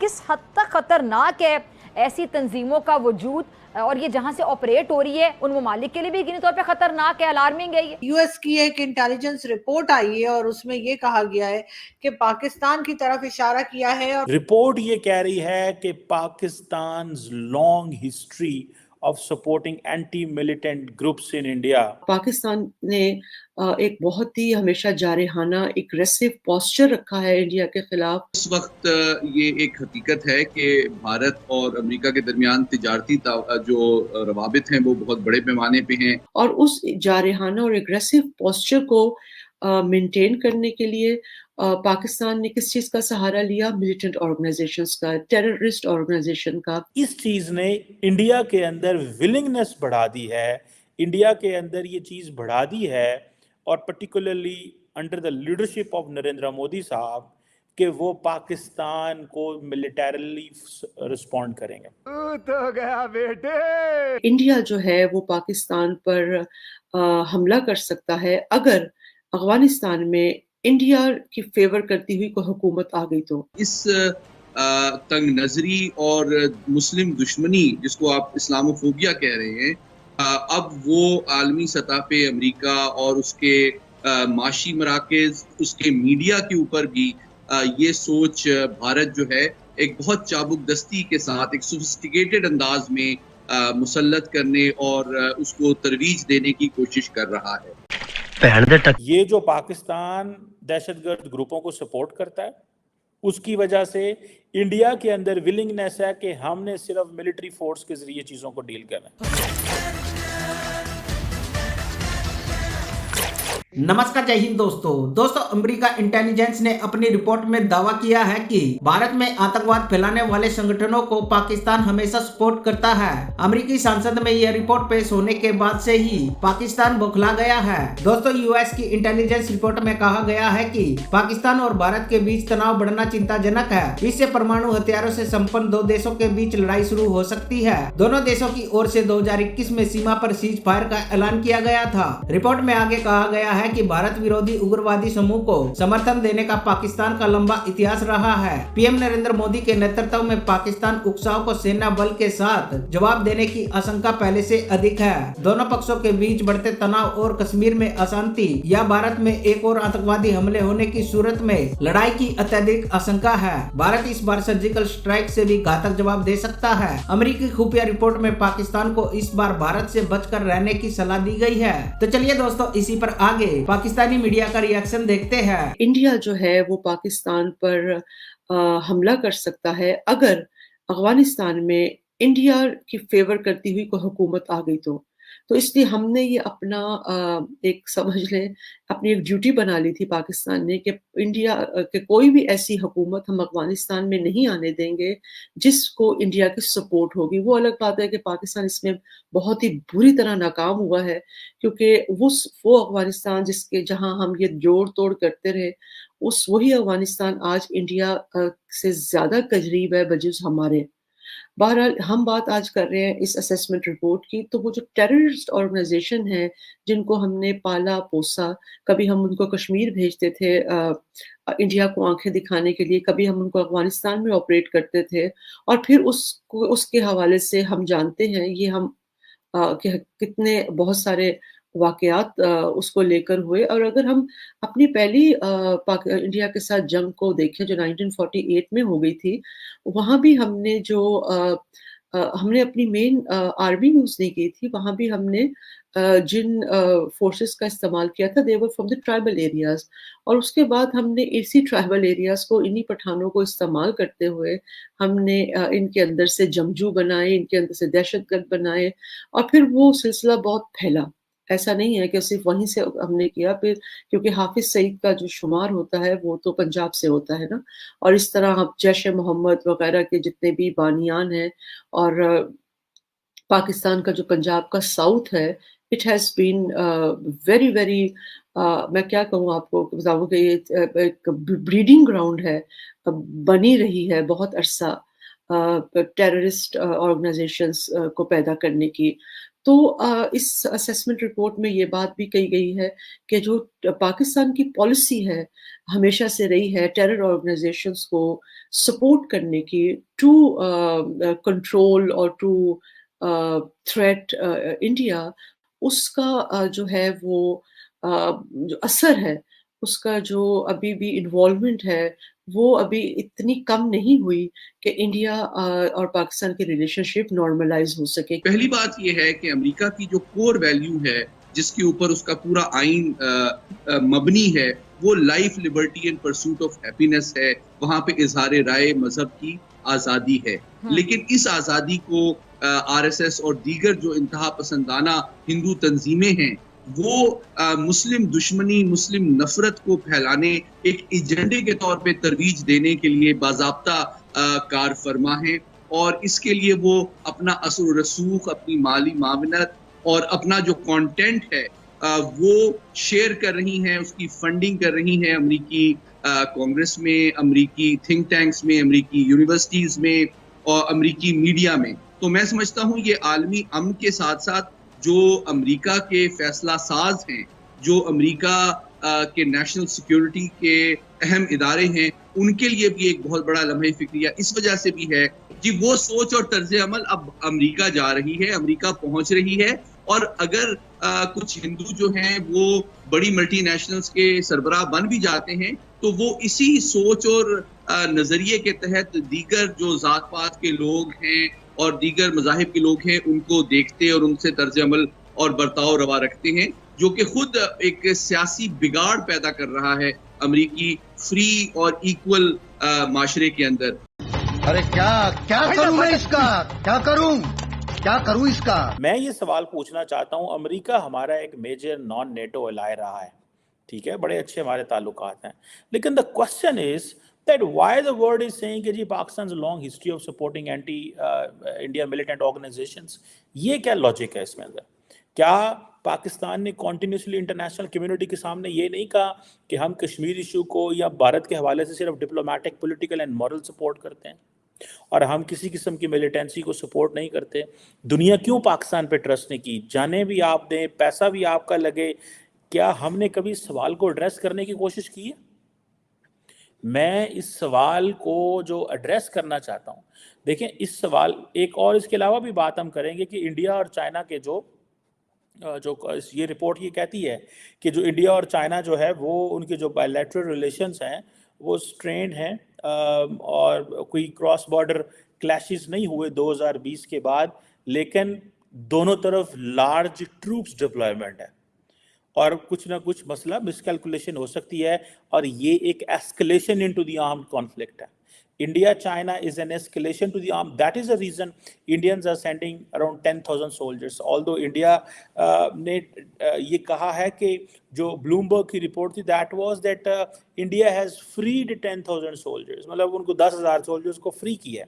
کس حد تک خطرناک ہے ایسی تنظیموں کا وجود, اور یہ جہاں سے آپریٹ ہو رہی ہے ان ممالک کے لیے بھی یقینی طور پہ خطرناک ہے, الارمنگ ہے یہ. یو ایس کی ایک انٹیلیجنس رپورٹ آئی ہے اور اس میں یہ کہا گیا ہے کہ پاکستان کی طرف اشارہ کیا ہے, اور رپورٹ یہ کہہ رہی ہے کہ پاکستان's long history of supporting anti-militant groups in India. Pakistan نے ایک بہت ہی ہمیشہ جارحانہ اگریسو پوسچر رکھا ہے انڈیا کے خلاف. اس وقت یہ ایک حقیقت ہے کہ بھارت اور امریکہ کے درمیان تجارتی جو روابط ہیں وہ بہت بڑے پیمانے پہ ہیں, اور اس جارحانہ اور اگریسو پوسچر کو مینٹین کرنے کے لیے پاکستان نے کس چیز کا سہارا لیا؟ ملیٹنٹ آرگنائزیشنز کا, ٹیررسٹ آرگنائزیشن کا. اس چیز نے انڈیا کے اندر ولنگنس بڑھا دی ہے, انڈیا کے اندر یہ چیز بڑھا دی ہے, اور particularly under the leadership of Narendra Modi صاحب کہ وہ پاکستان کو ملیٹریلی رسپونڈ کریں گے. تو گیا بیٹے. انڈیا جو ہے وہ پاکستان پر حملہ کر سکتا ہے اگر افغانستان میں انڈیا کی فیور کرتی ہوئی کوئی حکومت آ گئی تو. اس تنگ نظری اور مسلم دشمنی جس کو آپ اسلاموفوبیا کہہ رہے ہیں, اب وہ عالمی سطح پہ امریکہ اور اس کے معاشی مراکز, اس کے میڈیا کے اوپر بھی یہ سوچ بھارت جو ہے ایک بہت چابک دستی کے ساتھ ایک سوفسٹیکیٹڈ انداز میں مسلط کرنے اور اس کو ترویج دینے کی کوشش کر رہا ہے. یہ جو پاکستان دہشت گرد گروپوں کو سپورٹ کرتا ہے اس کی وجہ سے انڈیا کے اندر ولنگنس ہے کہ ہم نے صرف ملٹری فورس کے ذریعے چیزوں کو ڈیل کرنا ہے. نمسکار, جے ہند دوستو. امریکہ انٹیلیجنس نے اپنی رپورٹ میں دعویٰ کیا ہے کہ بھارت میں آتنکواد پھیلانے والے سنگٹھنوں کو پاکستان ہمیشہ سپورٹ کرتا ہے. امریکی سانسد میں یہ رپورٹ پیش ہونے کے بعد سے ہی پاکستان بوکھلا گیا ہے. دوستو, یو ایس کی انٹیلیجنس رپورٹ میں کہا گیا ہے کہ پاکستان اور بھارت کے بیچ تناؤ بڑھنا چنتا جنک ہے. اس سے پرمانو ہتھیاروں سے سمپن دو دیشوں کے بیچ لڑائی شروع ہو سکتی ہے. دونوں دیشوں کی اور سے 2021 میں سیما پر سیز فائر کا اعلان کیا گیا تھا. رپورٹ میں آگے کہا گیا ہے کہ بھارت ویرودھی اگروادی سموہ کو سمرتھن دینے کا پاکستان کا لمبا اتہاس رہا ہے. پی ایم نریندر مودی کے نیترتو میں پاکستان اکساؤ کو سینا بل کے ساتھ جواب دینے کی آشنکا پہلے سے ادھک ہے. دونوں پکشوں کے بیچ بڑھتے تناؤ اور کشمیر میں اشانتی یا بھارت میں ایک اور آتنکوادی حملے ہونے کی صورت میں لڑائی کی اتیہدک آشنکا ہے. بھارت اس بار سرجیکل اسٹرائک سے بھی گھاتک جواب دے سکتا ہے. امریکی خفیہ رپورٹ میں پاکستان کو اس بار بھارت سے بچ کر رہنے کی صلاح دی گئی ہے. تو چلیے دوستو, اسی پر آگے پاکستانی میڈیا کا ری ایکشن دیکھتے ہیں. انڈیا جو ہے وہ پاکستان پر حملہ کر سکتا ہے اگر افغانستان میں انڈیا کی فیور کرتی ہوئی کوئی حکومت آ گئی تو اس لیے ہم نے یہ اپنا ایک سمجھ لیں اپنی ایک ڈیوٹی بنا لی تھی پاکستان نے کہ انڈیا کے کوئی بھی ایسی حکومت ہم افغانستان میں نہیں آنے دیں گے جس کو انڈیا کی سپورٹ ہوگی. وہ الگ بات ہے کہ پاکستان اس میں بہت ہی بری طرح ناکام ہوا ہے, کیونکہ وہ افغانستان جہاں ہم یہ جوڑ توڑ کرتے رہے, وہی افغانستان آج انڈیا سے زیادہ قریب ہے بجز ہمارے. بہرحال ہم بات آج کر رہے ہیں اس اسیسمنٹ رپورٹ کی. تو وہ جو ٹیررسٹ آرگنائزیشن ہیں جن کو ہم نے پالا پوسا, کبھی ہم ان کو کشمیر بھیجتے تھے انڈیا کو آنکھیں دکھانے کے لیے, کبھی ہم ان کو افغانستان میں آپریٹ کرتے تھے, اور پھر اس کے حوالے سے ہم جانتے ہیں یہ ہم کہ کتنے بہت سارے واقعات اس کو لے کر ہوئے. اور اگر ہم اپنی پہلی انڈیا کے ساتھ جنگ کو دیکھیں جو 1948 میں ہو گئی تھی, وہاں بھی ہم نے اپنی مین آرمی یوز نہیں کی تھی. وہاں بھی ہم نے جن فورسز کا استعمال کیا تھا they were from the tribal areas, اور اس کے بعد ہم نے اسی ٹرائبل ایریاز کو انہی پٹھانوں کو استعمال کرتے ہوئے ہم نے ان کے اندر سے جنگجو بنائے, ان کے اندر سے دہشت گرد بنائے, اور پھر وہ سلسلہ بہت پھیلا. ایسا نہیں ہے کہ صرف وہیں سے ہم نے کیا, پھر کیونکہ حافظ سعید کا جو شمار ہوتا ہے وہ تو پنجاب سے ہوتا ہے نا, اور اس طرح ہم جیش محمد وغیرہ کے جتنے بھی بانیان ہیں, اور پاکستان کا جو پنجاب کا ساؤتھ ہے, it has been very very میں کیا کہوں آپ کو بتاؤں کہ یہ ایک بریڈنگ گراؤنڈ ہے, بنی رہی ہے بہت عرصہ ٹیررسٹ آرگنائزیشنز کو پیدا کرنے کی. تو اس اسیسمنٹ رپورٹ میں یہ بات بھی کہی گئی ہے کہ جو پاکستان کی پالیسی ہے ہمیشہ سے رہی ہے ٹیرر آرگنائزیشنس کو سپورٹ کرنے کی ٹو کنٹرول اور ٹو تھریٹ انڈیا، اس کا جو ہے وہ جو اثر ہے، اس کا جو ابھی بھی انوالومنٹ ہے وہ ابھی اتنی کم نہیں ہوئی کہ انڈیا اور پاکستان کی ریلیشن شپ نارملائز ہو سکے۔ پہلی بات یہ ہے کہ امریکہ کی جو کور ویلیو ہے جس کے اوپر اس کا پورا آئین مبنی ہے وہ life, Liberty and pursuit of happiness ہے، وہاں پہ اظہار رائے، مذہب کی آزادی ہے، لیکن اس آزادی کو آر ایس ایس اور دیگر جو انتہا پسندانہ ہندو تنظیمیں ہیں وہ مسلم دشمنی، مسلم نفرت کو پھیلانے، ایک ایجنڈے کے طور پہ ترویج دینے کے لیے باضابطہ کار فرما ہیں، اور اس کے لیے وہ اپنا اثر و رسوخ، اپنی مالی معاونت اور اپنا جو کانٹینٹ ہے وہ شیئر کر رہی ہیں، اس کی فنڈنگ کر رہی ہیں امریکی کانگریس میں، امریکی تھنک ٹینکس میں، امریکی یونیورسٹیز میں اور امریکی میڈیا میں۔ تو میں سمجھتا ہوں یہ عالمی امن کے ساتھ ساتھ جو امریکہ کے فیصلہ ساز ہیں، جو امریکہ کے نیشنل سیکیورٹی کے اہم ادارے ہیں، ان کے لیے بھی ایک بہت بڑا لمحہ فکریہ اس وجہ سے بھی ہے کہ وہ سوچ اور طرز عمل اب امریکہ جا رہی ہے، امریکہ پہنچ رہی ہے، اور اگر کچھ ہندو جو ہیں وہ بڑی ملٹی نیشنلز کے سربراہ بن بھی جاتے ہیں تو وہ اسی سوچ اور نظریے کے تحت دیگر جو ذات پات کے لوگ ہیں اور دیگر مذاہب کے لوگ ہیں ان کو دیکھتے اور ان سے طرز عمل اور برتاؤ روا رکھتے ہیں، جو کہ خود ایک سیاسی بگاڑ پیدا کر رہا ہے امریکی فری اور ایکول معاشرے کے اندر۔ ارے کیا کروں میں اس کا، کیا کروں اس کا؟ میں یہ سوال پوچھنا چاہتا ہوں، امریکہ ہمارا ایک میجر نان نیٹو الائے رہا ہے، ٹھیک ہے، بڑے اچھے ہمارے تعلقات ہیں، لیکن the question is that why the world is saying کہ جی پاکستان's long history of supporting anti-India militant organizations، یہ کیا لاجک ہے اس میں اندر؟ کیا پاکستان نے کنٹینیوسلی انٹرنیشنل کمیونٹی کے سامنے یہ نہیں کہا کہ ہم کشمیر ایشو کو یا بھارت کے حوالے سے صرف diplomatic, political and moral support کرتے ہیں اور ہم کسی قسم کی ملیٹنسی کو سپورٹ نہیں کرتے؟ دنیا کیوں پاکستان پہ ٹرسٹ نہیں کی؟ جانیں بھی آپ دیں، پیسہ بھی آپ کا لگے، کیا ہم نے کبھی اس سوال کو ایڈریس کرنے کی کوشش کی ہے؟ میں اس سوال کو جو ایڈریس کرنا چاہتا ہوں، دیکھیں اس سوال ایک اور اس کے علاوہ بھی بات ہم کریں گے کہ انڈیا اور چائنا کے جو یہ رپورٹ یہ کہتی ہے کہ جو انڈیا اور چائنا جو ہے وہ ان کے جو بائیلیٹرل ریلیشنز ہیں وہ سٹرینڈ ہیں اور کوئی کراس بارڈر کلیشز نہیں ہوئے 2020 کے بعد، لیکن دونوں طرف لارج ٹروپس ڈپلائمنٹ ہے اور کچھ نہ کچھ مسئلہ مس کیلکولیشن ہو سکتی ہے، اور یہ ایک escalation into the armed conflict ہے۔ India China is an escalation to the arm. That is the reason Indians are sending around 10,000 soldiers. Although India نے یہ کہا ہے کہ جو بلومبرگ کی رپورٹ تھی that was that India has freed 10,000 soldiers، مطلب ان کو 10,000 soldiers کو فری کیا ہے۔